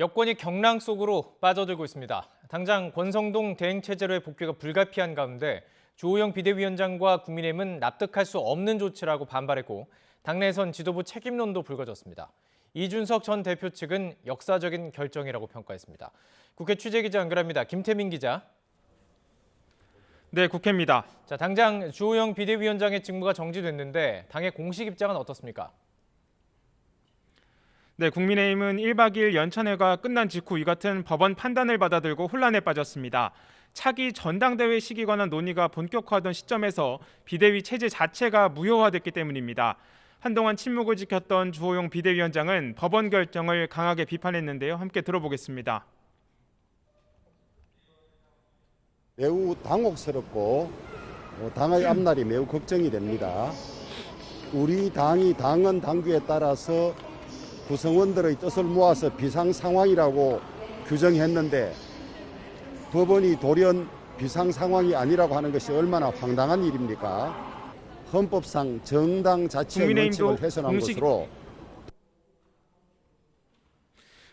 여권이 경랑 속으로 빠져들고 있습니다. 당장 권성동 대행체제로의 복귀가 불가피한 가운데 주호영 비대위원장과 국민의힘은 납득할 수 없는 조치라고 반발했고 당내에선 지도부 책임론도 불거졌습니다. 이준석 전 대표 측은 역사적인 결정이라고 평가했습니다. 국회 취재기자 연결합니다. 김태민 기자. 네, 국회입니다. 당장 주호영 비대위원장의 직무가 정지됐는데 당의 공식 입장은 어떻습니까? 네, 국민의힘은 1박 2일 연찬회가 끝난 직후 이 같은 법원 판단을 받아들고 혼란에 빠졌습니다. 차기 전당대회 시기 관한 논의가 본격화하던 시점에서 비대위 체제 자체가 무효화됐기 때문입니다. 한동안 침묵을 지켰던 주호영 비대위원장은 법원 결정을 강하게 비판했는데요. 함께 들어보겠습니다. 매우 당혹스럽고 당의 앞날이 매우 걱정이 됩니다. 우리 당은 당규에 따라서 구성원들의 뜻을 모아서 비상 상황이라고 규정했는데 법원이 돌연 비상 상황이 아니라고 하는 것이 얼마나 황당한 일입니까? 헌법상 정당 자치의 원칙을 훼손한 것으로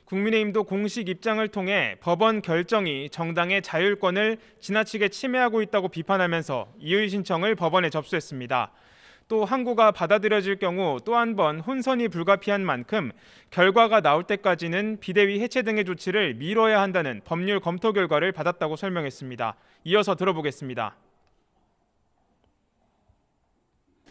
국민의힘도 공식 입장을 통해 법원 결정이 정당의 자율권을 지나치게 침해하고 있다고 비판하면서 이의 신청을 법원에 접수했습니다. 또 항고가 받아들여질 경우 또 한 번 혼선이 불가피한 만큼 결과가 나올 때까지는 비대위 해체 등의 조치를 미뤄야 한다는 법률 검토 결과를 받았다고 설명했습니다. 이어서 들어보겠습니다.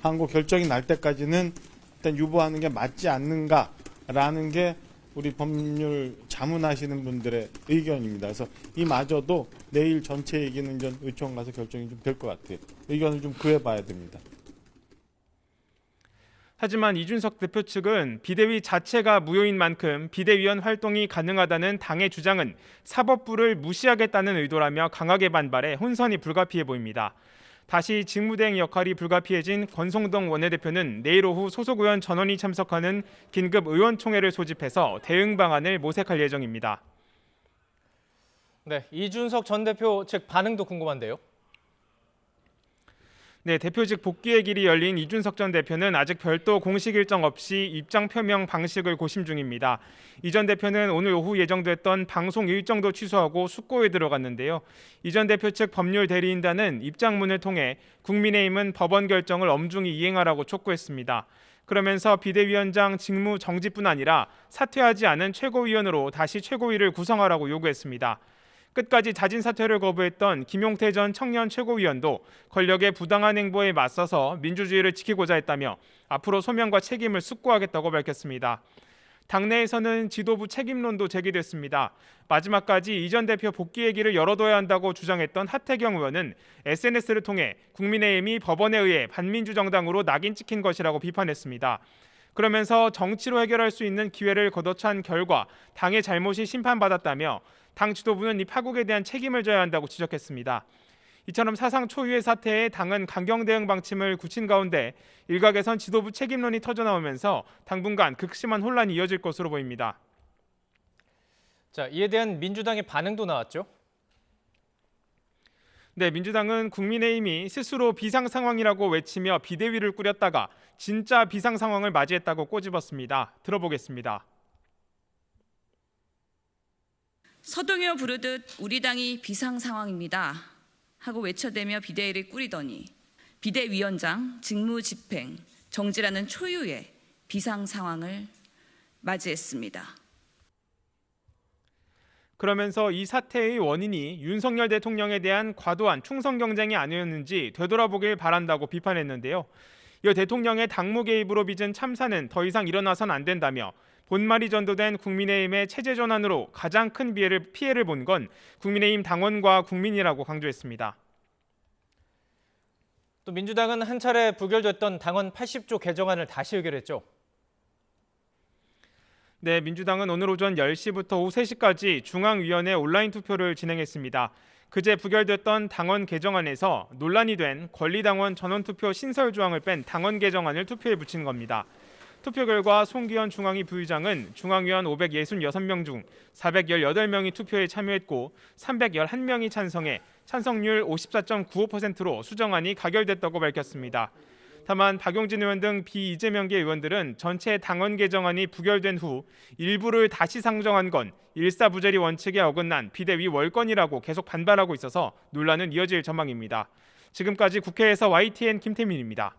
항고 결정이 날 때까지는 일단 유보하는 게 맞지 않는가라는 게 우리 법률 자문하시는 분들의 의견입니다. 그래서 이마저도 내일 전체 얘기는 좀 의총 가서 결정이 좀 될 것 같아요. 의견을 좀 구해봐야 됩니다. 하지만 이준석 대표 측은 비대위 자체가 무효인 만큼 비대위원 활동이 가능하다는 당의 주장은 사법부를 무시하겠다는 의도라며 강하게 반발해 혼선이 불가피해 보입니다. 다시 직무대행 역할이 불가피해진 권성동 원내대표는 내일 오후 소속 의원 전원이 참석하는 긴급 의원총회를 소집해서 대응 방안을 모색할 예정입니다. 네, 이준석 전 대표 측 반응도 궁금한데요. 네, 대표직 복귀의 길이 열린 이준석 전 대표는 아직 별도 공식 일정 없이 입장 표명 방식을 고심 중입니다. 이 전 대표는 오늘 오후 예정됐던 방송 일정도 취소하고 숙고에 들어갔는데요. 이 전 대표 측 법률 대리인단은 입장문을 통해 국민의힘은 법원 결정을 엄중히 이행하라고 촉구했습니다. 그러면서 비대위원장 직무 정지뿐 아니라 사퇴하지 않은 최고위원으로 다시 최고위를 구성하라고 요구했습니다. 끝까지 자진 사퇴를 거부했던 김용태 전 청년 최고위원도 권력의 부당한 행보에 맞서서 민주주의를 지키고자 했다며 앞으로 소명과 책임을 숙고하겠다고 밝혔습니다. 당내에서는 지도부 책임론도 제기됐습니다. 마지막까지 이 전 대표 복귀의 길을 열어둬야 한다고 주장했던 하태경 의원은 SNS를 통해 국민의힘이 법원에 의해 반민주 정당으로 낙인 찍힌 것이라고 비판했습니다. 그러면서 정치로 해결할 수 있는 기회를 걷어찬 결과 당의 잘못이 심판받았다며 당 지도부는 이 파국에 대한 책임을 져야 한다고 지적했습니다. 이처럼 사상 초유의 사태에 당은 강경 대응 방침을 굳힌 가운데 일각에선 지도부 책임론이 터져나오면서 당분간 극심한 혼란이 이어질 것으로 보입니다. 이에 대한 민주당의 반응도 나왔죠. 네, 민주당은 국민의힘이 스스로 비상 상황이라고 외치며 비대위를 꾸렸다가 진짜 비상 상황을 맞이했다고 꼬집었습니다. 들어보겠습니다. 서동요 부르듯 우리 당이 비상 상황입니다 하고 외쳐대며 비대위를 꾸리더니 비대위원장 직무 집행 정지라는 초유의 비상 상황을 맞이했습니다. 그러면서 이 사태의 원인이 윤석열 대통령에 대한 과도한 충성 경쟁이 아니었는지 되돌아보길 바란다고 비판했는데요. 이 대통령의 당무 개입으로 빚은 참사는 더 이상 일어나선 안 된다며 본말이 전도된 국민의힘의 체제 전환으로 가장 큰 피해를 본 건 국민의힘 당원과 국민이라고 강조했습니다. 또 민주당은 한 차례 부결됐던 당헌 80조 개정안을 다시 의결했죠. 네, 민주당은 오늘 오전 10시부터 오후 3시까지 중앙위원회 온라인 투표를 진행했습니다. 그제 부결됐던 당헌 개정안에서 논란이 된 권리당원 전원투표 신설 조항을 뺀 당헌 개정안을 투표에 붙인 겁니다. 투표 결과 송기현 중앙위 부의장은 중앙위원 566명 중 418명이 투표에 참여했고 311명이 찬성해 찬성률 54.95%로 수정안이 가결됐다고 밝혔습니다. 다만 박용진 의원 등 비이재명계 의원들은 전체 당원 개정안이 부결된 후 일부를 다시 상정한 건 일사부재리 원칙에 어긋난 비대위 월권이라고 계속 반발하고 있어서 논란은 이어질 전망입니다. 지금까지 국회에서 YTN 김태민입니다.